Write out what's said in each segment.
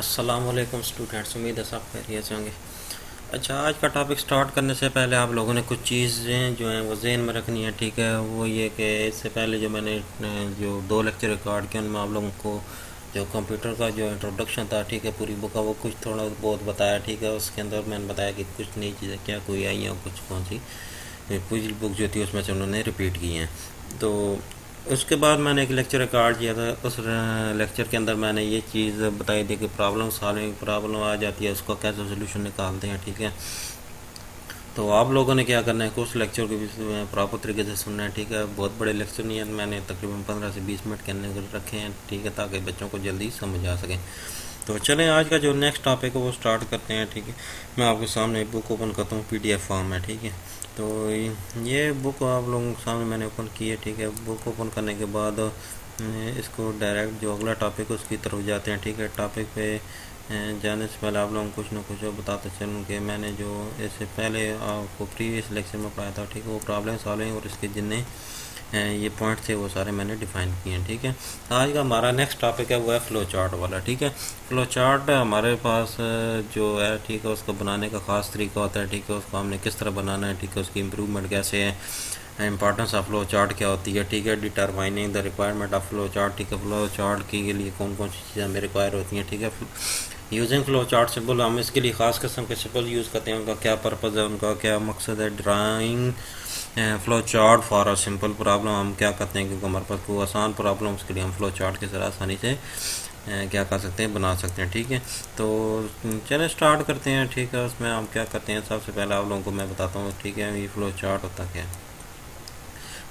अस्सलाम वालेकुम स्टूडेंट्स, उम्मीद है सब खैरियत से होंगे। अच्छा, आज का टॉपिक स्टार्ट करने से पहले आप लोगों ने कुछ चीज़ें जो हैं वो जहन में रखनी है, ठीक है। वो ये कि इससे पहले जो मैंने जो दो लेक्चर रिकॉर्ड किए उनमें आप लोगों को जो कंप्यूटर का जो इंट्रोडक्शन था, ठीक है, पूरी बुक का वो कुछ थोड़ा बहुत बताया, ठीक है। उसके अंदर मैंने बताया कि कुछ नई चीज़ें क्या कोई आई हैं और कुछ कौन सी पूरी बुक जो थी उसमें से उन्होंने रिपीट की हैं। तो उसके बाद मैंने एक लेक्चर रिकॉर्ड किया था। उस लेक्चर के अंदर मैंने ये चीज़ बताई थी कि प्रॉब्लम सॉल्विंग प्रॉब्लम आ जाती है, उसको कैसे सोल्यूशन निकालते हैं, ठीक है। तो आप लोगों ने क्या करना है कि उस लेक्चर को भी प्रॉपर तरीके से सुनना है, ठीक है। बहुत बड़े लेक्चर नहीं है, मैंने तकरीबन 15 से 20 मिनट के अंदर रखे हैं, ठीक है, ताकि बच्चों को जल्दी समझ आ सके। तो चलें, आज का जो नेक्स्ट टॉपिक है वो स्टार्ट करते हैं, ठीक है। मैं आपके सामने बुक ओपन करता हूँ, पीडीएफ फॉर्म में, ठीक है। तो ये बुक आप लोगों के सामने मैंने ओपन की है, ठीक है। बुक ओपन करने के बाद इसको डायरेक्ट जो अगला टॉपिक है उसकी तरफ जाते हैं, ठीक है। टॉपिक पे जाने से पहले आप लोगों को कुछ ना कुछ बताते चलूँ कि मैंने जो इससे पहले आपको प्रीवियस लेक्चर में पढ़ाया था, ठीक है, वो प्रॉब्लम सॉल्विंग और इसके जितने ये पॉइंट थे वो सारे मैंने डिफाइन किए हैं, ठीक है। आज का हमारा नेक्स्ट टॉपिक है वो है फ़्लो चार्ट वाला, ठीक है। फ़्लो चार्ट हमारे पास जो है, ठीक है, उसको बनाने का ख़ास तरीका होता है, ठीक है। उसको हमने किस तरह बनाना है, ठीक है, उसकी इम्प्रूवमेंट कैसे है, इंपॉर्टेंस ऑफ फ़्लो चार्ट क्या होती है, ठीक है। Determining the requirement of flow chart, ठीक है। फ़्लो चार्ट के लिए कौन कौन सी चीज़ें हमें रिक्वायर होती हैं, ठीक है। यूजिंग फ़्लो चार्ट सिंबल, हम इसके लिए ख़ास किस्म के सिंबल यूज़ करते हैं। उनका क्या पर्पज़ है, उनका क्या मकसद है। Drawing flow chart for a simple problem, हम क्या करते हैं क्योंकि हमारे पास कोई आसान प्रॉब्लम, उसके लिए हम फ़्लो चार्ट की तरह आसानी से क्या कर सकते हैं, बना सकते हैं, ठीक है। तो चलें स्टार्ट करते हैं, ठीक है। उसमें हम क्या करते हैं, सबसे पहले आप लोगों को मैं बताता हूँ, ठीक है, ये फ़्लो चार्ट होता क्या है।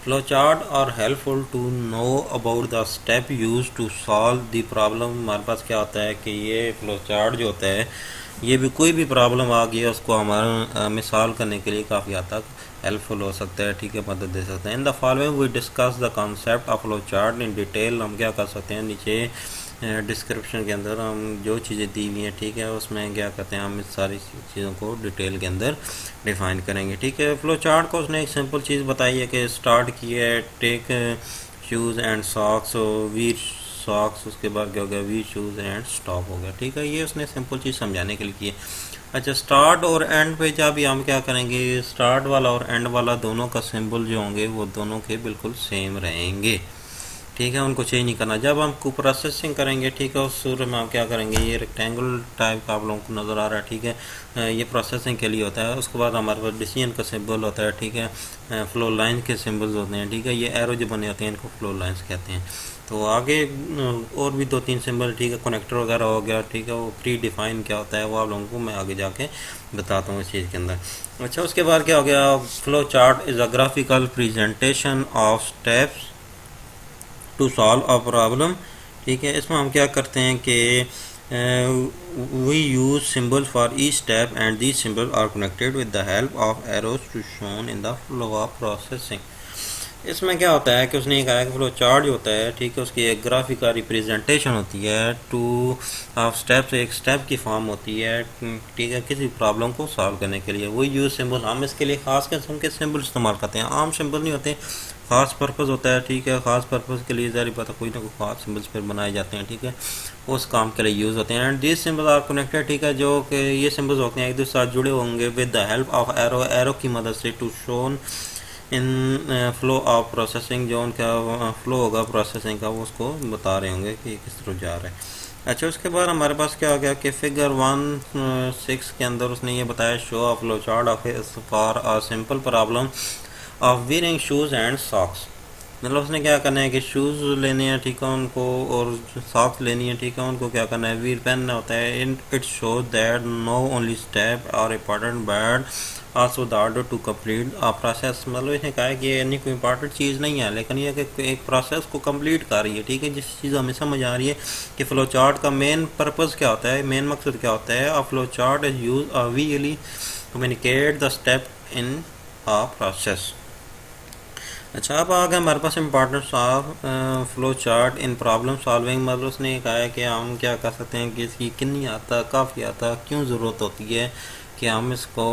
Flow chart are helpful to know about the step use to solve the problem. हमारे पास क्या होता है कि ये फ़्लो चार्ट जो होता है, ये भी कोई भी प्रॉब्लम आ गई है उसको हमारा हमें सॉल्व करने के लिए काफ़ी हद तक हेल्पफुल हो सकता है, ठीक है, मदद दे सकते हैं। In the following we discuss the concept of flow chart in detail. हम क्या कर सकते हैं, नीचे डिस्क्रिप्शन के अंदर हम जो चीज़ें दी हुई हैं, ठीक है, उसमें क्या करते हैं, हम इस सारी चीज़ों को डिटेल के अंदर डिफाइन करेंगे, ठीक है। फ़्लो चार्ट को उसने एक सिंपल चीज़ बताई है कि स्टार्ट की है take shoes and socks, wear socks, उसके बाद क्या हो गया वी शूज़ एंड स्टॉप हो गया, ठीक है। ये उसने सिंपल चीज़ समझाने के लिए की है। अच्छा, स्टार्ट और एंड पे जब हम क्या करेंगे, स्टार्ट वाला और एंड वाला दोनों का सिंबल जो होंगे वो दोनों के बिल्कुल सेम रहेंगे, ठीक है, उनको चेंज नहीं करना। जब हम को प्रोसेसिंग करेंगे, ठीक है, उस सूरत में हम क्या करेंगे, ये रेक्टेंगल टाइप का आप लोगों को नज़र आ रहा है, ठीक है, ये प्रोसेसिंग के लिए होता है। उसके बाद हमारे पास डिसीजन का सिंबल होता है, ठीक है, फ्लो लाइन के सिंबल्स होते हैं, ठीक है, ये एरो जो बने होते हैं इनको फ्लो लाइन्स कहते हैं। तो आगे और भी दो तीन सिंबल, ठीक है, कनेक्टर वगैरह हो गया, ठीक है, वो प्री डिफाइन क्या होता है वो आप लोगों को मैं आगे जाके बताता हूँ इस चीज़ के अंदर। अच्छा, उसके बाद क्या हो गया, flow chart is a graphical presentation of steps to solve a problem, ठीक है। इसमें हम क्या करते हैं कि we use symbol for each step and these symbol are connected with the help of arrows to shown in the flow of processing. इसमें क्या होता है कि उसने ये कहा है कि फ्लो चार्ट जो होता है, ठीक है, उसकी एक ग्राफिक का रिप्रेजेंटेशन होती है टू ऑफ स्टेप्स, एक स्टेप की फॉर्म होती है, ठीक है, किसी प्रॉब्लम को सॉल्व करने के लिए। वो यूज सिंबल, हम इसके लिए ख़ास किस्म के सिंबल इस्तेमाल करते हैं, आम सिंबल नहीं होते, ख़ास पर्पज़ होता है, ठीक है। ख़ास पर्पज़ के लिए ज़ाहिर पता कोई ना कोई ख़ास सिंबल्स फिर बनाए जाते हैं, ठीक है, उस काम के लिए यूज़ होते हैं। And this symbol are connected, ठीक है, जो कि ये सिंबल्स होते हैं एक दूसरे साथ जुड़े होंगे with the help of arrow, arrow की मदद से, to shown in flow of processing, जो उनका फ्लो होगा प्रोसेसिंग का वो उसको बता रहे होंगे कि किस तरह जा रहा है। अच्छा, उसके बाद हमारे पास क्या हो गया कि फिगर 1.6 के अंदर उसने ये बताया, show off flow chart of for a simple problem of wearing shoes and socks. मतलब उसने क्या करना है कि शूज़ लेने हैं, ठीक है, उनको, और सॉक्स लेनी है, ठीक है, उनको क्या करना है, व्हील पहनना होता है। In it show that no only step are important but also the order to complete a process. मतलब इसने कहा है कि ये कोई इंपॉर्टेंट चीज़ नहीं है, लेकिन ये कि एक प्रोसेस को कंप्लीट कर रही है, ठीक है। जिस चीज़ हमें समझ आ रही है कि फ़्लो चार्ट का मेन पर्पज़ क्या होता है, मेन मकसद क्या होता है। A flow chart is use a visually communicate the step in a process. अच्छा, अब आ गया हमारे पास importance of flow chart in problem solving. मतलब उसने कहा है कि हम क्या कर सकते हैं कि इसकी कितनी आता, काफ़ी आता, क्यों ज़रूरत होती है कि हम इसको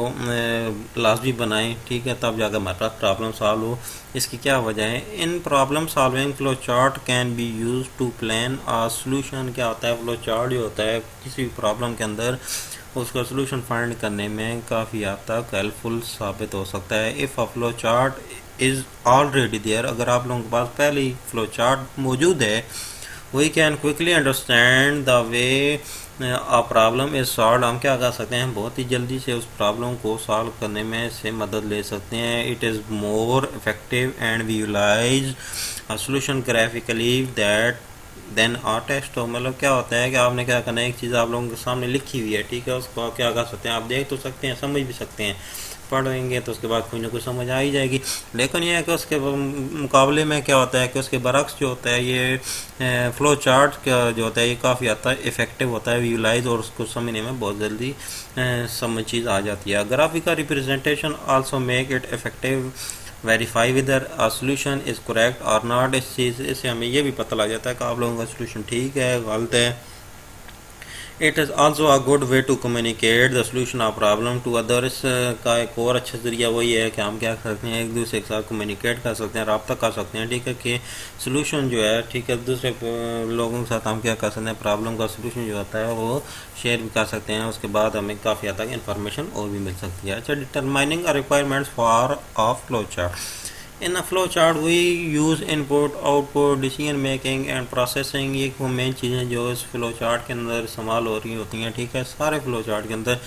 लाजमी बनाएं, ठीक है, तब जाकर हमारे पास प्रॉब्लम सॉल्व हो। इसकी क्या वजह है? In problem solving flow chart can be use to plan a solution. क्या होता है? फ्लो चार्ट जो होता है किसी भी प्रॉब्लम के अंदर उसका सोल्यूशन फाइंड करने में काफ़ी हद तक हेल्पफुल साबित हो सकता है। If a flow chart is already there, अगर आप लोगों के पास पहले ही फ्लो चार्ट मौजूद है, we can quickly understand the way a problem is solve. हम क्या कर सकते हैं? बहुत ही जल्दी से उस प्रॉब्लम को सॉल्व करने में से मदद ले सकते हैं। It is more effective and visualize a solution graphically that then are test. तो मतलब क्या होता है कि आपने क्या करना है, एक चीज़ आप लोगों के सामने लिखी हुई है, ठीक है, उसको आप क्या कर सकते हैं? आप देख तो सकते हैं, समझ भी सकते हैं, पढ़ेंगे तो उसके बाद कुछ ना कुछ समझ आ ही जाएगी। लेकिन यह है कि उसके मुकाबले में क्या होता है कि उसके बरक्स जो होता है ये फ्लो चार्ट का जो होता है ये काफ़ी आता है इफेक्टिव होता है, विजुलाइज, और उसको समझने में बहुत जल्दी समझ चीज़ आ जाती है। Graphical representation also make it effective verify whether a solution is correct और नॉट। इस चीज़ इससे हमें यह भी पता लग जाता है कि आप लोगों का सोल्यूशन ठीक है, गलत है। It is also a good way to communicate the solution of problem to others. का एक और अच्छा ज़रिया वही है कि हम क्या कर सकते हैं, एक दूसरे के साथ कम्युनिकेट कर सकते हैं, रब्ता कर सकते हैं, ठीक है, कि सोल्यूशन जो है, ठीक है, दूसरे लोगों के साथ हम क्या कर सकते हैं, प्रॉब्लम का सोल्यूशन जो होता है वो शेयर भी कर सकते हैं। उसके बाद हमें काफ़ी हद तक इन्फॉर्मेशन और भी मिल सकती है। अच्छा, determining requirements for of flow chart. In a flow chart we use input output decision making and processing. ये वो मेन चीज़ें जो इस फ्लो चार्ट के अंदर इस्तेमाल हो रही होती हैं, ठीक है, सारे फ्लो चार्ट के अंदर।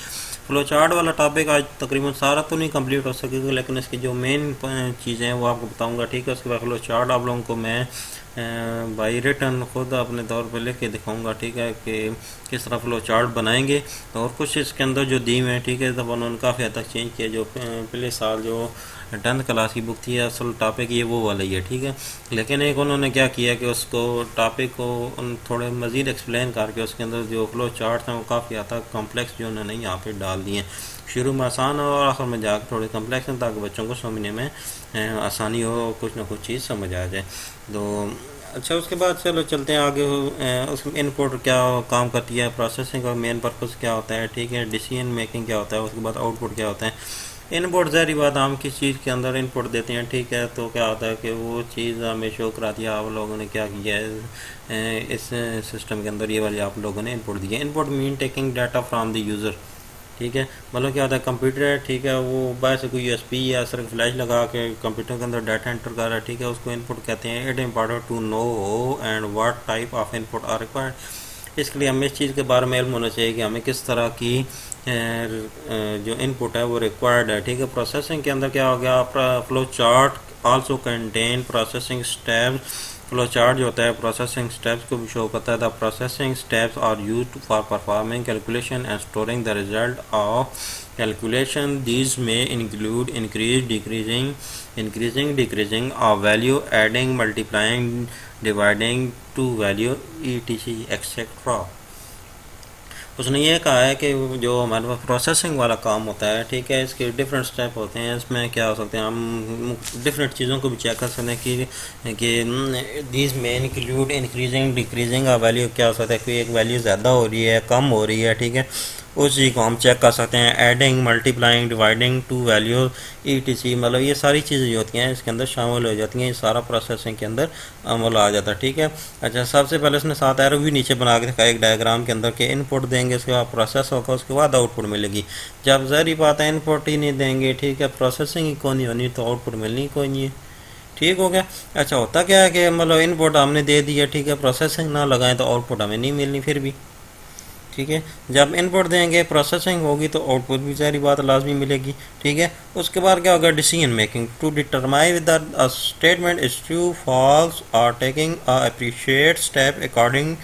फ्लो चार्ट वाला टॉपिक आज तकरीबन सारा तो नहीं कंप्लीट हो सकेगा, लेकिन इसकी जो मेन चीज़ें हैं वो आपको बताऊंगा, ठीक है। उसके बाद फ्लो चार्ट आप लोगों को मैं बाई रिटर्न खुद अपने तौर पर लिख के दिखाऊंगा, ठीक है, कि किस तरह फ्लो चार्ट बनाएंगे। और कुछ इसके अंदर जो दी हुए हैं, ठीक है, तब उन्होंने काफ़ी हद तक चेंज किया। जो पिछले साल जो 10th क्लास की बुक थी, असल टॉपिक ये वो वाला ही है, ठीक है, लेकिन एक उन्होंने क्या किया कि उसको टॉपिक को थोड़े मज़ीद एक्सप्लेन करके उसके अंदर जो फ्लो चार्ट हैं वो काफ़ी हद तक कॉम्प्लेक्स जो उन्होंने यहाँ पे डाल दिए। शुरू में आसान और आखिर में जाकर थोड़े कम्प्लेक्स हैं, ताकि बच्चों को समझने में आसानी हो, कुछ ना कुछ चीज़ समझ आ जाए। तो अच्छा, उसके बाद चलो चलते हैं आगे। उस इनपुट क्या काम करती है, प्रोसेसिंग का मेन पर्पस क्या होता है, ठीक है, डिसीजन मेकिंग क्या होता है, उसके बाद आउटपुट क्या होता है। इनपुट ज़ाहिर बात, हम किस चीज़ के अंदर इनपुट देते हैं, ठीक है, तो क्या होता है कि वो चीज़ हमें शो कराती है आप लोगों ने क्या किया है इस सिस्टम के अंदर, ये वाली आप लोगों ने इनपुट दी है। Input mean taking data from the user, ठीक है, मतलब क्या होता है, कंप्यूटर है, ठीक है, वो बाहर से कोई यूएसबी या सिर्फ फ्लैश लगा के कंप्यूटर के अंदर डाटा एंटर कर रहा है, ठीक है, उसको इनपुट कहते हैं। It important to know and what type of input are required. इसके लिए हमें इस चीज़ के बारे में इल्म होना चाहिए कि हमें किस तरह की जो इनपुट है वो रिक्वायर्ड है, ठीक है। प्रोसेसिंग के अंदर क्या हो गया, flow chart also contain processing steps. Flow chart जो होता है प्रोसेसिंग स्टेप्स को भी शो करता है। The processing steps are used for performing calculation and storing the result of calculation. These में include increasing decreasing of value, adding, multiplying, dividing two value, etc etcetera. उसने ये कहा है कि जो हमारे पास प्रोसेसिंग वाला काम होता है, ठीक है, इसके डिफरेंट स्टेप होते हैं। इसमें क्या हो सकते हैं, हम डिफरेंट चीज़ों को भी चेक कर सकते हैं कि दिस में इंक्लूड इंक्रीजिंग डिक्रीजिंग का वैल्यू क्या हो सकता है, कोई एक वैल्यू ज़्यादा हो रही है, कम हो रही है, ठीक है, उस चीज़ को हम चेक कर सकते हैं। Adding, multiplying, dividing two value, etc, मतलब ये सारी चीज़ें जो होती हैं इसके अंदर शामिल हो जाती हैं। ये सारा प्रोसेसिंग के अंदर अमल आ जाता है, ठीक है। अच्छा, सबसे पहले उसने 7 एरो भी नीचे बना के दिखाया एक डायग्राम के अंदर, के इनपुट देंगे, उसके बाद प्रोसेस होगा, उसके बाद आउटपुट मिलेगी। जब ज़ाहिर बात है इनपुट ही नहीं देंगे, ठीक है, प्रोसेसिंग ही कोई नहीं होनी, तो आउटपुट मिलनी कोई नहीं है, ठीक हो गया। अच्छा, होता क्या है कि मतलब इनपुट हमने दे दिया, ठीक है, प्रोसेसिंग ना लगाएं तो आउटपुट हमें नहीं मिलनी फिर भी, ठीक है। जब इनपुट देंगे प्रोसेसिंग होगी तो आउटपुट भी सारी बात लाजमी मिलेगी, ठीक है। उसके बाद क्या होगा, decision making to determine the statement is true false और taking appreciate step according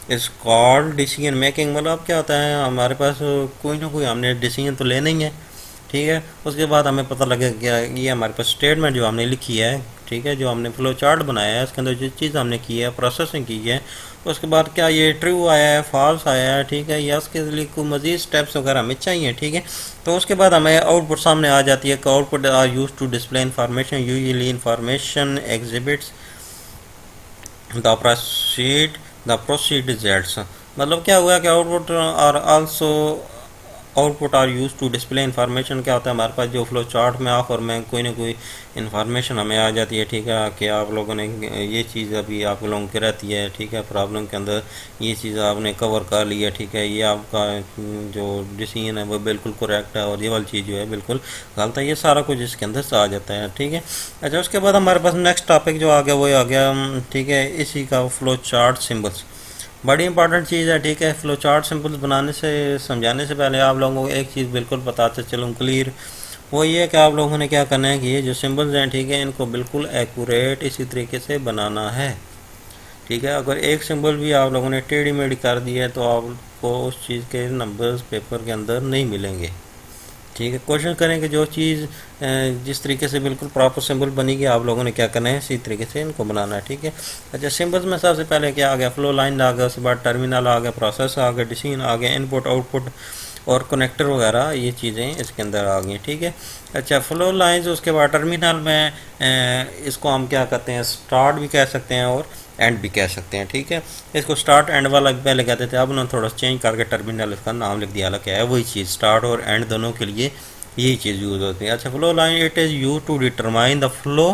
is called decision making. मतलब क्या होता है, हमारे पास कोई ना कोई हमने डिसीजन तो लेना ही है, ठीक है। उसके बाद हमें पता लगेगा क्या ये हमारे पास स्टेटमेंट जो हमने लिखी है, ठीक है, जो हमने फ्लो चार्ट बनाया है उसके अंदर जो चीज़ हमने की है, प्रोसेसिंग की है, उसके बाद क्या ये ट्रू आया है, फॉल्स आया है, ठीक है, या उसके लिए कोई मज़ीद स्टेप्स वगैरह हमें चाहिए, ठीक है। तो उसके बाद हमें आउटपुट सामने आ जाती है कि output are use to display information, usually information exhibits the proceed results. मतलब क्या हुआ कि output are also output are use to display information. क्या होता है हमारे पास जो फ्लो चार्ट में आखिर में कोई ना कोई इन्फॉर्मेशन हमें आ जाती है, ठीक है, कि आप लोगों ने ये चीज़ अभी आप लोगों की रहती है, ठीक है, प्रॉब्लम के अंदर ये चीज़ आपने कवर कर ली है, ठीक है, ये आपका जो डिसीजन है वो बिल्कुल करेक्ट है और ये वाली चीज़ जो है बिल्कुल गलत है, ये सारा कुछ इसके अंदर से आ जाता है, ठीक है। अच्छा, उसके बाद हमारे पास नेक्स्ट टॉपिक जो आ गया वो आ गया, ठीक है, इसी का फ्लो चार्ट सिम्बल्स। बड़ी इंपॉर्टेंट चीज़ है, ठीक है। फ्लो चार्ट सिंपल्स बनाने से समझाने से पहले आप लोगों को एक चीज़ बिल्कुल बताते चलूँ क्लियर, वो ये है कि आप लोगों ने क्या करना है कि ये जो सिंबल्स हैं, ठीक है, इनको बिल्कुल एक्यूरेट इसी तरीके से बनाना है, ठीक है। अगर एक सिंबल भी आप लोगों ने टेढ़ी मेढ़ी कर दी है तो आपको उस चीज़ के नंबर्स पेपर के अंदर नहीं मिलेंगे, ठीक है। कोशिश करें कि जो चीज़ जिस तरीके से बिल्कुल प्रॉपर सिंबल बनेगी आप लोगों ने क्या करना है इसी तरीके से इनको बनाना है, ठीक है। अच्छा, सिंबल्स में सबसे पहले क्या आ गया, फ्लो लाइन आ गया, उसके बाद टर्मिनल आ गया, प्रोसेस आ गया, डिसीजन आ गया, इनपुट आउटपुट और कनेक्टर वगैरह ये चीज़ें इसके अंदर आ गई, ठीक है। अच्छा, फ्लो लाइंस, उसके बाद टर्मिनल में इसको हम क्या कहते हैं, स्टार्ट भी कह सकते हैं और एंड भी कह सकते हैं, ठीक है। इसको स्टार्ट एंड वाला भी पहले कहते थे, अब उन्होंने थोड़ा चेंज करके टर्मिनल इसका नाम लिख दिया, हालांकि है वही चीज़, स्टार्ट और एंड दोनों के लिए यही चीज़ यूज़ होती है। अच्छा, flow line it is use to determine the flow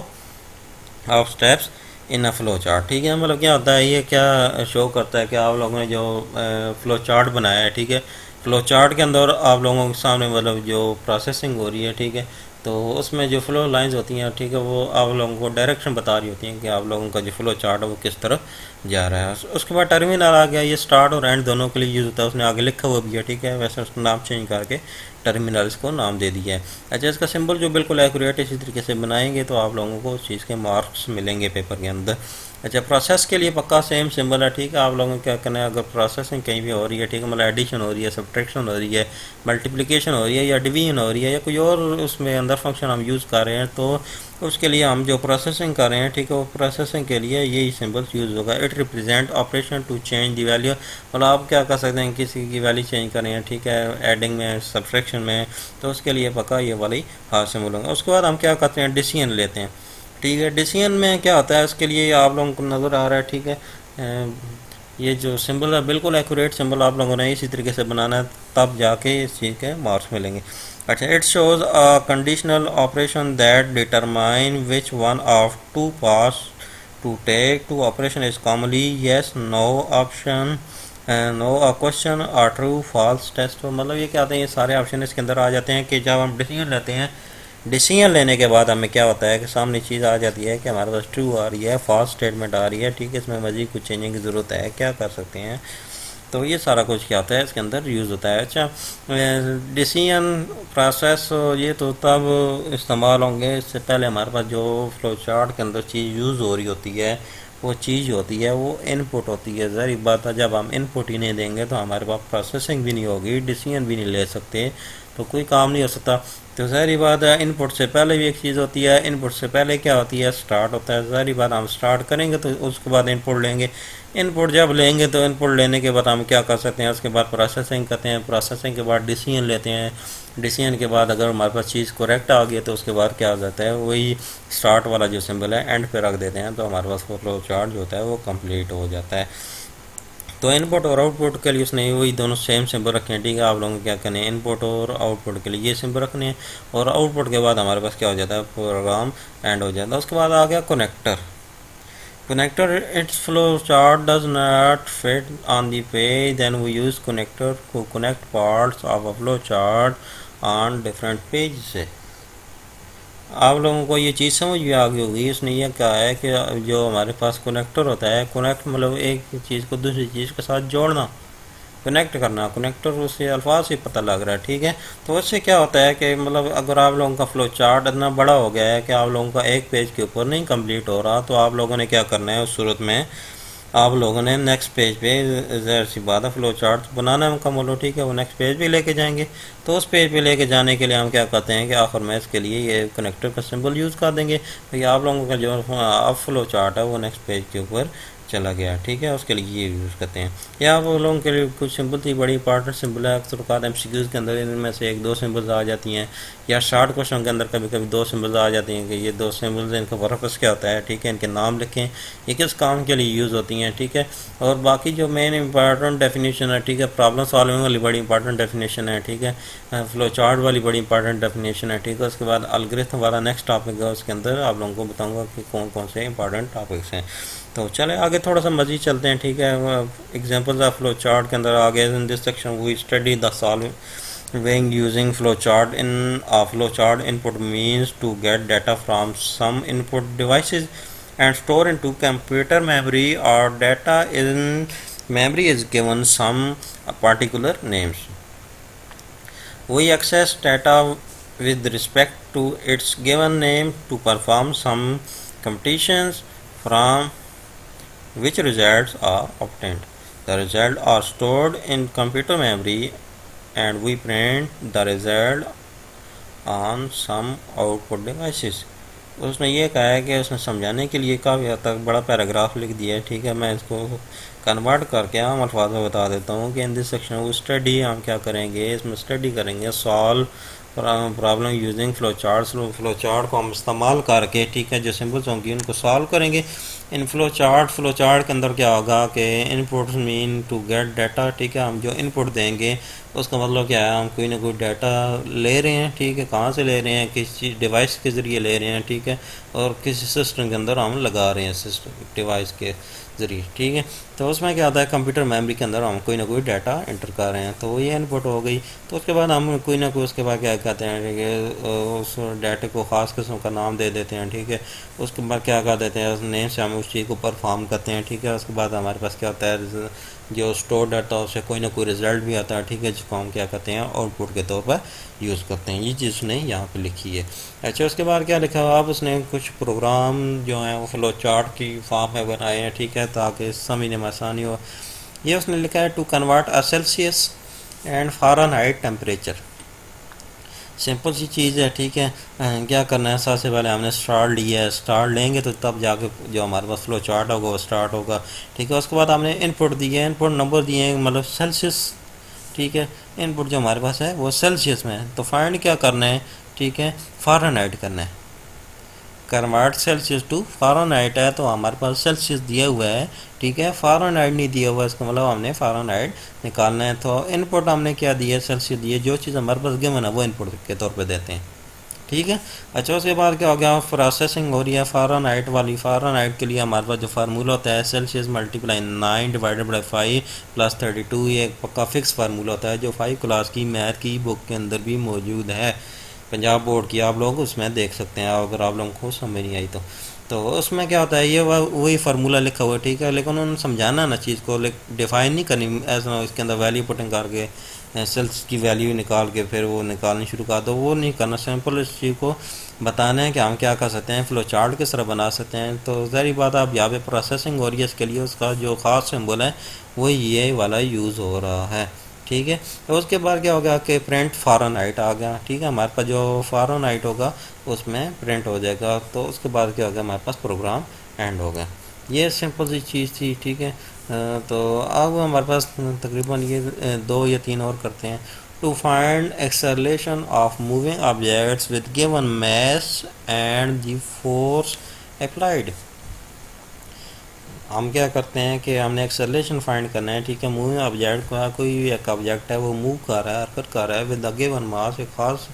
of steps in a flow chart, ठीक है। मतलब क्या होता है, ये क्या शो करता है कि आप लोगों ने जो फ्लो चार्ट बनाया है, ठीक है, फ्लो चार्ट के अंदर आप लोगों के सामने मतलब जो प्रोसेसिंग हो रही है, ठीक है, तो उसमें जो फ्लो लाइंस होती हैं, ठीक है, वो आप लोगों को डायरेक्शन बता रही होती हैं कि आप लोगों का जो फ्लो चार्ट है वो किस तरफ जा रहा है। उसके बाद टर्मिनल आ गया, ये स्टार्ट और एंड दोनों के लिए यूज़ होता है, उसने आगे लिखा हुआ भी है, ठीक है, वैसे उसका नाम चेंज करके टर्मिनल्स को नाम दे दिया है। अच्छा, इसका सिंबल जो बिल्कुल एक्यूरेट इसी तरीके से बनाएंगे तो आप लोगों को उस चीज़ के मार्क्स मिलेंगे पेपर के अंदर। अच्छा, प्रोसेस के लिए पक्का सेम सिंबल है, ठीक है। आप लोगों को क्या करना है, अगर प्रोसेसिंग कहीं भी हो रही है, ठीक है, मतलब एडिशन हो रही है, सब्ट्रैक्शन हो रही है, मल्टीप्लिकेशन हो रही है या डिवीजन हो रही है या कोई और उसमें अंदर फंक्शन हम यूज़ कर रहे हैं, तो उसके लिए हम जो प्रोसेसिंग कर रहे हैं, ठीक है, वो प्रोसेसिंग के लिए यही सिंबल्स यूज़ होगा। It represent operation to change the value, मतलब आप क्या कर सकते हैं, किसी की वैल्यू चेंज कर रहे हैं, ठीक है, एडिंग में, सब्ट्रैक्शन में, तो उसके लिए पक्का ये वाली हाथ सिंबल होगा। उसके बाद हम क्या करते हैं, डिसीजन लेते हैं, ठीक है। डिसीजन में क्या होता है, उसके लिए आप लोगों को नज़र आ रहा है, ठीक है, ये जो सिंबल है बिल्कुल एक्यूरेट सिंबल आप लोगों ने इसी तरीके से बनाना है, तब जाके इस चीज़ के मार्क्स मिलेंगे। अच्छा, it shows a conditional operation that determine which one of two pass to take to operation is commonly yes no option, no a question और ट्रू फॉल्स टेस्ट। मतलब ये क्या होते हैं, ये सारे ऑप्शन इसके अंदर आ जाते हैं कि जब हम डिसीजन लेते हैं, डिसीजन लेने के बाद हमें क्या होता है कि सामने चीज़ आ जाती है कि हमारे पास ट्रू आ रही है, फॉल्स स्टेटमेंट आ रही है, ठीक है, इसमें मज़ीद कुछ चेंजिंग की ज़रूरत है, क्या कर सकते हैं, तो ये सारा कुछ क्या होता है इसके अंदर यूज़ होता है। अच्छा, डिसीजन प्रोसेस ये तो तब इस्तेमाल होंगे, इससे पहले हमारे पास जो फ्लो चार्ट के अंदर चीज़ यूज़ हो रही होती है, वो चीज़ होती है, वो इनपुट होती है। ज़ाहिर बात है, जब हम इनपुट ही नहीं देंगे तो हमारे पास प्रोसेसिंग भी नहीं होगी, डिसीजन भी नहीं ले सकते, तो कोई काम नहीं हो सकता। तो ज़ाहिर बात है, इनपुट से पहले भी एक चीज़ होती है, इनपुट से पहले क्या होती है, स्टार्ट होता है। ज़ाहिर बात, हम स्टार्ट करेंगे तो उसके बाद इनपुट लेंगे, इनपुट जब लेंगे तो इनपुट लेने के बाद हम क्या कर सकते हैं, उसके बाद प्रोसेसिंग करते हैं, प्रोसेसिंग के बाद डिसीजन लेते हैं, डिसीजन के बाद अगर हमारे पास चीज़ करेक्ट आ गई तो उसके बाद क्या हो जाता है, वही स्टार्ट वाला जो सिंबल है एंड पे रख देते हैं, तो हमारे पास फ्लो चार्ट जो होता है वो कंप्लीट हो जाता है। तो इनपुट और आउटपुट के लिए उसने वही दोनों सेम सिंबल रखे हैं, ठीक है। आप लोगों को क्या करने हैं, इनपुट और आउटपुट के लिए ये सिंबल रखने हैं, और आउटपुट के बाद हमारे पास क्या हो जाता है, प्रोग्राम एंड हो जाता है। उसके बाद आ गया connector. Connector, its flow chart does not fit on the page, then we use connector to connect parts of a flow chart on different pages। आप लोगों को ये चीज़ समझ में आ गई होगी, इसने ये कहा है कि जो हमारे पास कनेक्टर होता है, कनेक्ट मतलब एक चीज़ को दूसरी चीज़ के साथ जोड़ना, कनेक्ट करना, कनेक्टर उससे अल्फाज से पता लग रहा है, ठीक है। तो उससे क्या होता है कि मतलब अगर आप लोगों का फ्लो चार्ट इतना बड़ा हो गया है कि आप लोगों का एक पेज के ऊपर नहीं कंप्लीट हो रहा, तो आप लोगों ने क्या करना है, उस सूरत में आप लोगों ने नेक्स्ट पेज पे ज़ाहिर सी बात है फ्लो चार्ट बनाना है मुकम्मल हो, ठीक है, वो नेक्स्ट पेज पे लेके जाएंगे। तो उस पेज पे लेके जाने के लिए हम क्या करते हैं कि आखिर में इसके लिए ये कनेक्टर का सिंबल यूज़ कर देंगे, तो आप लोगों का जो अब फ्लो चार्ट है वो नेक्स्ट पेज के ऊपर चला गया, ठीक है, उसके लिए ये यूज़ करते हैं। या वो लोगों के लिए कुछ सिंपल थी, बड़ी इंपॉर्टेंट सिंबल है, अक्सर औक़ात एमसीक्यूज़ के अंदर इनमें से एक दो सिंबल्स आ जाती हैं, या शॉर्ट क्वेश्चन के अंदर कभी कभी दो सिंबल्स आ जाती हैं कि ये दो सिंबल्स इनका पर्पस क्या होता है, ठीक है, इनके नाम लिखें, ये किस काम के लिए यूज़ होती हैं, ठीक है। और बाकी जो मेन इंपॉर्टेंट डेफिनेशन है, ठीक है, प्रॉब्लम सॉल्विंग वाली बड़ी इंपॉर्टेंट डेफिनेशन है, ठीक है, फ्लो चार्ट वाली बड़ी इंपॉर्टेंट डेफिनेशन है, ठीक है। उसके बाद अलगोरिथम वाला नेक्स्ट टॉपिक है, उसके अंदर आप लोगों को बताऊँगा कि कौन कौन से इंपॉर्टेंट टॉपिक्स हैं। तो चले आगे थोड़ा सा मज़ीद चलते हैं, ठीक है। एग्जांपल्स ऑफ फ्लो चार्ट के अंदर आगे in this section we study the solving using flow chart in flow chart input means to get data from some input devices and store into computer memory or data in memory is given some particular names. We access data with respect to its given name to perform some computations from which results are obtained. The results are stored in computer memory and we print the result on some output devices. उसने ये कहा है कि उसने समझाने के लिए काफ़ी हद तक बड़ा पैराग्राफ लिख दिया है, ठीक है। मैं इसको कन्वर्ट करके आम अल्फाज में बता देता हूँ कि इन दिस सेक्शन वो स्टडी हम क्या करेंगे, इसमें स्टडी करेंगे solve problem using flow chart को हम इस्तेमाल करके, ठीक है, जो सिंबल्स होंगी उनको सॉल्व करेंगे। इन फ़्लो चार्ट के अंदर क्या होगा कि input mean to get data, ठीक है, हम जो इनपुट देंगे उसका मतलब क्या है, हम कोई ना कोई डाटा ले रहे हैं, ठीक है, कहाँ से ले रहे हैं, किस चीज़ डिवाइस के ज़रिए ले रहे हैं, ठीक है, और किस सिस्टम के अंदर हम लगा रहे हैं सिस्टम डिवाइस के ज़रिए, ठीक है। तो उसमें क्या होता है, कंप्यूटर मेमोरी के अंदर हम कोई ना कोई डाटा इंटर कर रहे हैं, तो ये इनपुट हो गई। तो उसके बाद हम कोई ना कोई उसके बाद क्या कहते हैं, ठीक है, उस डाटे को ख़ास किस्म का नाम दे देते हैं, ठीक है। उसके बाद क्या कर देते हैं, उस नेम से हम उस चीज़ को परफॉर्म करते हैं, ठीक है। उसके बाद हमारे पास क्या होता है, जो स्टोर डाटा उससे कोई ना कोई रिज़ल्ट भी आता है, ठीक है, जिसको हम क्या कहते हैं आउटपुट के तौर पर यूज़ करते हैं। ये चीज़ उसने यहाँ पे लिखी है। अच्छा, उसके बाद क्या लिखा हुआ, आप उसने कुछ प्रोग्राम जो हैं वो फ्लो चार्ट की फॉर्म में बनाए हैं, ठीक है, ताकि समझने में आसानी हो। ये उसने लिखा है to convert a Celsius and Fahrenheit temperature. Simple सी चीज़ है, ठीक है। क्या करना है, सबसे पहले हमने स्टार लिया है, स्टार लेंगे तो तब जाके जो हमारे पास फ्लो चार्ट होगा वो स्टार्ट होगा, ठीक है। उसके बाद हमने इनपुट दिए, इनपुट नंबर दिए हैं, मतलब सेल्सियस, ठीक है। इनपुट जो हमारे पास है वो सेल्सियस में है, तो फाइंड क्या करना है, ठीक है, फ़ारेनहाइट करना है। कन्वर्ट सेल्सियस टू फ़ारेनहाइट है तो हमारे पास सेल्सियस दिया हुआ है, ठीक है, फ़ारेनहाइट नहीं दिया हुआ, इसका मतलब हमने फ़ारेनहाइट निकालना है। तो इनपुट हमने क्या दिया, सेल्सियस दिए, जो चीज़ हमारे पास गिवन है वो इनपुट के तौर पे देते हैं, ठीक है। अच्छा, उसके बाद क्या हो गया, प्रोसेसिंग हो रही है फ़ारेनहाइट वाली। फ़ारेनहाइट के लिए हमारे पास जो फार्मूला होता है Celsius multiply 9 divided by 5 plus 32, ये एक पक्का फिक्स फार्मूला होता है जो 5 क्लास की मैथ की बुक के अंदर भी मौजूद है, पंजाब बोर्ड की, आप लोग उसमें देख सकते हैं अगर आप लोगों को समझ नहीं आई तो उसमें क्या होता है, ये वही फार्मूला लिखा हुआ है, ठीक है, लेकिन उन्होंने समझाना ना चीज़ को, डिफाइन नहीं करनी, ऐसा इसके अंदर वैल्यू पुटिंग करके सेल्स की वैल्यू निकाल के फिर वो निकालनी शुरू कर दो, वो नहीं करना। सिंपल इस चीज़ को बताना है कि हम क्या कर सकते हैं, फ्लो चार्ट किस तरह बना सकते हैं। तो ज़ाहिर बात आप यहाँ पे प्रोसेसिंग हो रही है, इसके लिए उसका जो ख़ास सिंबल है वो ये वाला यूज़ हो रहा है, ठीक है। तो उसके बाद क्या होगा कि प्रिंट फ़ारेनहाइट आ गया, ठीक है, हमारे पास जो फ़ारेनहाइट होगा उसमें प्रिंट हो जाएगा। तो उसके बाद क्या होगा, हमारे पास प्रोग्राम एंड हो गया। ये सिंपल सी चीज़ थी, ठीक है। तो अब हमारे पास तकरीबन ये 2 या 3 और करते हैं। To find acceleration of moving objects with given mass and the force applied. हम क्या करते हैं कि हमने एक्सेलरेशन फाइंड करना है, ठीक है। मूविंग ऑब्जेक्ट का कोई एक ऑब्जेक्ट है वो मूव कर रहा है, हरकत कर रहा है विद द गिवन मास, एक खास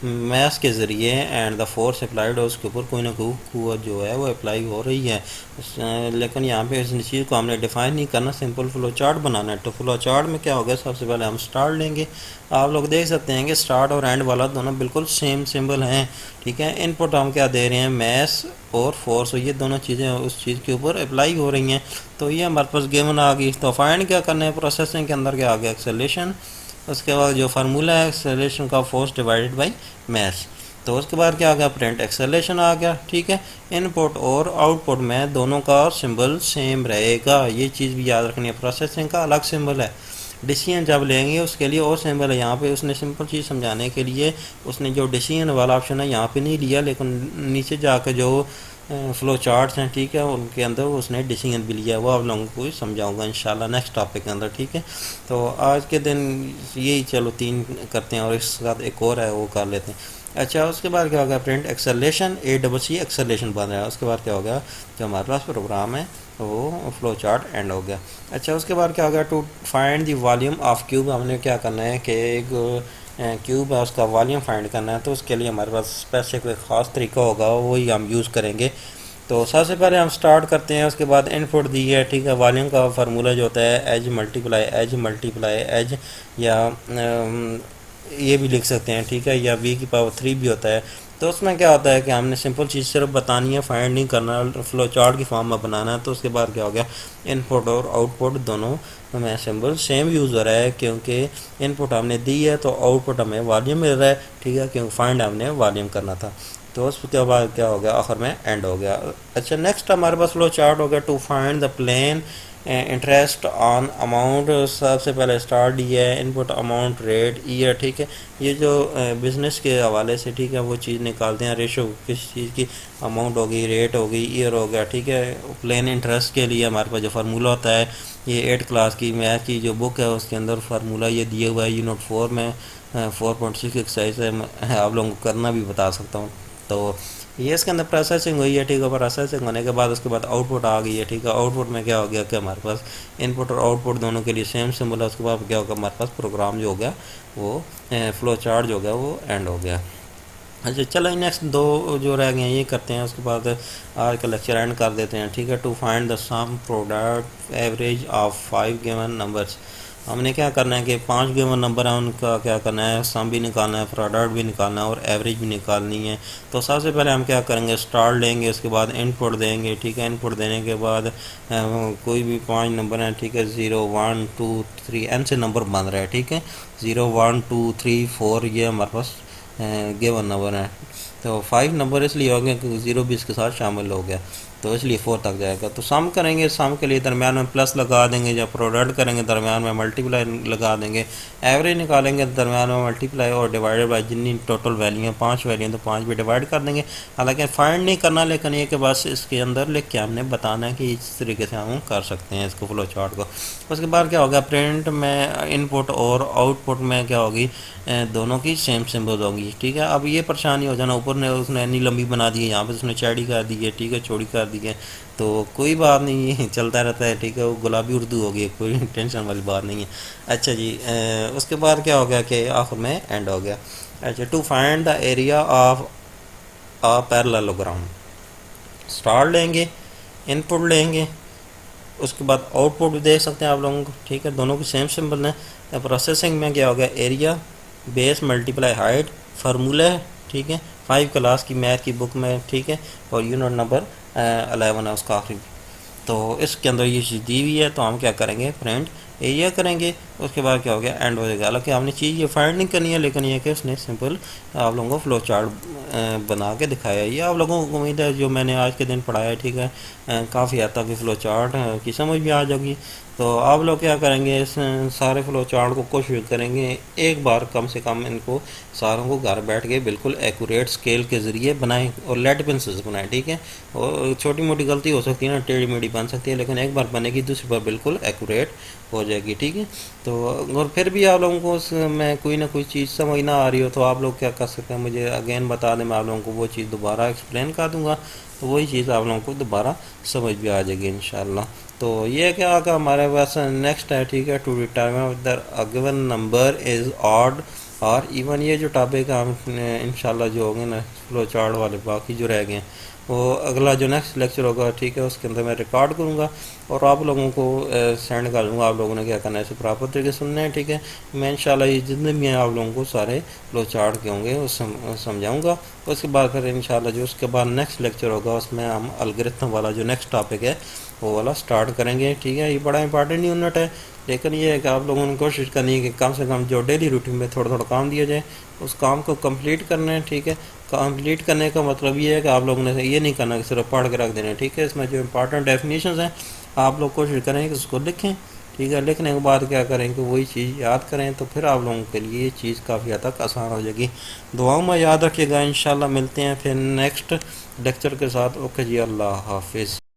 मैस के ज़रिए, एंड द फोर्स अप्लाइड, उसके ऊपर कोई ना कोई कुव्वत जो है वो अप्लाई हो रही है। लेकिन यहाँ पे इस चीज़ को हमने डिफ़ाइन नहीं करना, सिंपल फ्लो चार्ट बनाना है। तो फ्लो चार्ट में क्या होगा, सबसे पहले हम स्टार्ट लेंगे। आप लोग देख सकते हैं कि स्टार्ट और एंड वाला दोनों बिल्कुल सेम सिंबल हैं, ठीक है। इनपुट हम क्या दे रहे हैं, मैस और फोर्स, ये दोनों चीज़ें उस चीज़ के ऊपर अप्लाई हो रही हैं। तो ये हमारे पास गिवन आ गई। तो फाइंड क्या करना है, प्रोसेसिंग के अंदर क्या आ गया, एक्सेलरेशन। उसके बाद जो फार्मूला है एक्सेलरेशन का, फोर्स डिवाइडेड बाई मैस। तो उसके बाद क्या आ गया, प्रिंट एक्सेलरेशन आ गया, ठीक है। इनपुट और आउटपुट में दोनों का सिंबल सेम रहेगा, ये चीज़ भी याद रखनी है। प्रोसेसिंग का अलग सिंबल है, डिसीजन जब लेंगे उसके लिए और सिंबल है। यहाँ पे उसने सिंपल चीज़ समझाने के लिए उसने जो डिसीजन वाला ऑप्शन है यहाँ पे नहीं लिया, लेकिन नीचे जाकर जो फ़्लो चार्ट्स हैं, ठीक है, उनके अंदर उसने डिसीजन भी लिया है, वो आप लोगों को समझाऊंगा इंशाल्लाह नेक्स्ट टॉपिक के अंदर, ठीक है। तो आज के दिन यही, चलो 3 करते हैं और इसके साथ एक और है वो कर लेते हैं। अच्छा, उसके बाद क्या होगा, प्रिंट एक्सेलेशन ACC एक्सेलेशन बन रहा है। उसके बाद क्या हो गया, जो हमारे पास प्रोग्राम है वो फ्लो चार्ट एंड हो गया। अच्छा, उसके बाद क्या हो गया, to find the volume of cube, हमने क्या करना है कि एक क्यूब है उसका वॉल्यूम फाइंड करना है, तो उसके लिए हमारे पास स्पेसिफिक कोई ख़ास तरीका होगा, वही हम यूज़ करेंगे। तो सबसे पहले हम स्टार्ट करते हैं, उसके बाद इनपुट दी है, ठीक है। वॉल्यूम का फार्मूला जो होता है एज मल्टीप्लाई एज, या ये भी लिख सकते हैं, ठीक है, या V⁻³ भी होता है। तो उसमें क्या होता है कि हमने सिंपल चीज़ सिर्फ बतानी है, फाइंड नहीं करना, फ्लो चार्ट की फॉर्म में बनाना है। तो उसके बाद क्या हो गया, इनपुट और आउटपुट दोनों हमें सिंबल सेम यूज़ हो रहा है, क्योंकि इनपुट हमने दी है तो आउटपुट हमें वॉल्यूम मिल रहा है, ठीक है, क्योंकि फाइंड हमने वॉल्यूम करना था। तो उसके बाद क्या हो गया, आखिर में एंड हो गया। अच्छा, नेक्स्ट हमारे पास फ्लो चार्ट हो गया, to find the plain interest on amount. सबसे पहले स्टार्ट दिया है, इनपुट अमाउंट रेट ईयर, ठीक है। ये जो बिज़नेस के हवाले से, ठीक है, वो चीज़ निकालते हैं, रेशो किस चीज़ की, अमाउंट होगी, रेट होगी, ईयर हो गया, ठीक है। प्लेन इंटरेस्ट के लिए हमारे पास जो फार्मूला होता है, ये 8 क्लास की मैथ की जो बुक है उसके अंदर फार्मूला ये दिया हुआ है, यूनिट 4 में 4.6 एक्सरसाइज है, मैं आप लोगों को करना भी बता सकता हूँ। तो ये इसके अंदर प्रोसेसिंग हुई है, ठीक है। प्रोसेसिंग होने के बाद उसके बाद आउटपुट आ गई है, ठीक है। आउटपुट में क्या हो गया कि हमारे पास इनपुट और आउटपुट दोनों के लिए सेम सिंबल है। उसके बाद क्या होगा, हमारे पास प्रोग्राम जो हो गया वो फ्लो चार्ट जो हो गया वो एंड हो गया। अच्छा, चलो नेक्स्ट 2 जो रह गए हैं ये करते हैं, उसके बाद आज का लेक्चर एंड कर देते हैं, ठीक है। To find the sum product average of 5 given numbers. हमने क्या करना है कि 5 गिवन नंबर है, उनका क्या करना है, सम भी निकालना है, प्रोडक्ट भी निकालना है और एवरेज भी निकालनी है। तो सबसे पहले हम क्या करेंगे, स्टार्ट लेंगे, उसके बाद इनपुट देंगे, ठीक है। इनपुट देने के बाद कोई भी 5 नंबर हैं, ठीक है, 0 1 2 3 एन से नंबर बन रहा है, ठीक है। 0 1 2 3 4 ये हमारे पास गिवन नंबर है। तो 5 नंबर इसलिए हो गया क्योंकि 0 भी इसके साथ शामिल हो गया, तो इसलिए 4 तक जाएगा। तो सम करेंगे, सम के लिए दरमियान में प्लस लगा देंगे, जब प्रोडक्ट करेंगे दरमियान में मल्टीप्लाई लगा देंगे, एवरेज निकालेंगे दरमियान में मल्टीप्लाई और डिवाइडेड बाय जितनी टोटल वैल्यू है, 5 वैल्यू है तो 5 भी डिवाइड कर देंगे। हालांकि फाइंड नहीं करना, लेकिन ये कि बस इसके अंदर लिख के हमने बताना है कि इस तरीके से हम कर सकते हैं इसको फ्लो चार्ट को। उसके बाद क्या होगा, प्रिंट में इनपुट और आउटपुट में क्या होगी, दोनों की सेम सिंबल होगी, ठीक है। अब ये परेशानी हो जाना, ऊपर ने उसने इतनी लंबी बना दी है, यहाँ पे उसने चौड़ी कर दी है, ठीक है, चौड़ी कर दी है, तो कोई बात नहीं, ये चलता रहता है, ठीक है। वो गुलाबी उर्दू होगी, कोई टेंशन वाली बात नहीं है। अच्छा जी, उसके बाद क्या हो गया कि आखिर में एंड हो गया। अच्छा, to find the area of a parallelogram. Start लेंगे, इनपुट लेंगे, उसके बाद आउटपुट भी देख सकते हैं आप लोगों को, ठीक है, दोनों की सेम सिंबल है। प्रोसेसिंग में क्या हो गया, area base multiply height formula है, ठीक है, 5 क्लास की मैथ की बुक में, ठीक है, और यूनिट नंबर 11 है उसका आखिरी। तो इसके अंदर ये चीज़ दी हुई है, तो हम क्या करेंगे, प्रिंट एरिया करेंगे, उसके बाद क्या हो गया, एंड हो जाएगा। हालांकि हमने चीज़ ये फाइंड नहीं करनी है, लेकिन ये कि उसने सिंपल आप लोगों को फ्लो चार्ट बना के दिखाया। ये आप लोगों को उम्मीद है जो मैंने आज के दिन पढ़ाया है, ठीक है, काफ़ी हद तक फ्लो चार्ट की समझ भी आ जाएगी। तो आप लोग क्या करेंगे, इस सारे फ्लो चार्ट को कोशिश करेंगे एक बार कम से कम इनको सारों को घर बैठ के बिल्कुल एक्यूरेट स्केल के ज़रिए बनाएं और लेड पेंसिल से बनाएं, ठीक है। और छोटी मोटी गलती हो सकती है ना, टेढ़ी मेढ़ी बन सकती है, लेकिन एक बार बनेगी दूसरी बार बिल्कुल एक्यूरेट हो जाएगी, ठीक है। तो और फिर भी आप लोगों को उसमें कोई ना कोई चीज़ समझ ना आ रही हो, तो आप लोग क्या कर सकते हैं, मुझे अगेन बता दें, मैं आप लोगों को वो चीज़ दोबारा एक्सप्लेन कर दूँगा, तो वही चीज़ आप लोगों को दोबारा समझ भी आ जाएगी इंशाल्लाह। तो ये क्या होगा, हमारे पास नेक्स्ट है, ठीक है, to determine whether a given number is odd और इवन। ये जो टॉपिक हम इंशाल्लाह जो होंगे ना फ्लो चार्ट वाले, बाकी जो रह गए हैं वो अगला जो नेक्स्ट लेक्चर होगा, ठीक है, उसके अंदर मैं रिकॉर्ड करूँगा और आप लोगों को सेंड कर दूँगा। आप लोगों ने क्या करना है, इसे प्रॉपर तरीके से सुनना है, ठीक है। मैं इंशाल्लाह ये जितने भी हैं आप लोगों को सारे फ्लो चार्ट के होंगे वो समझाऊँगा। उसके बाद फिर इंशाल्लाह जो उसके बाद नेक्स्ट लेक्चर होगा उसमें हम अलगोरिथम वाला जो नेक्स्ट टॉपिक है वो वाला स्टार्ट करेंगे, ठीक है। ये बड़ा इंपॉर्टेंट यूनिट है, लेकिन ये है कि आप लोगों ने कोशिश करनी है कि कम से कम जो डेली रूटीन में थोड़ा थोड़ा काम दिया जाए उस काम को कंप्लीट करना है, ठीक है। कंप्लीट करने का मतलब ये है कि आप लोगों ने ये नहीं करना कि सिर्फ पढ़ के रख देना है, ठीक है। इसमें जो इंपॉर्टेंट डेफिनेशंस हैं आप लोग कोशिश करें कि उसको लिखें, ठीक है। लिखने के बाद क्या करें कि वही चीज़ याद करें, तो फिर आप लोगों के लिए ये चीज़ काफ़ी हद तक आसान हो जाएगी। दुआओं में याद रखिएगा। इंशाल्लाह मिलते हैं फिर नेक्स्ट लेक्चर के साथ। ओके जी, अल्लाह हाफिज़।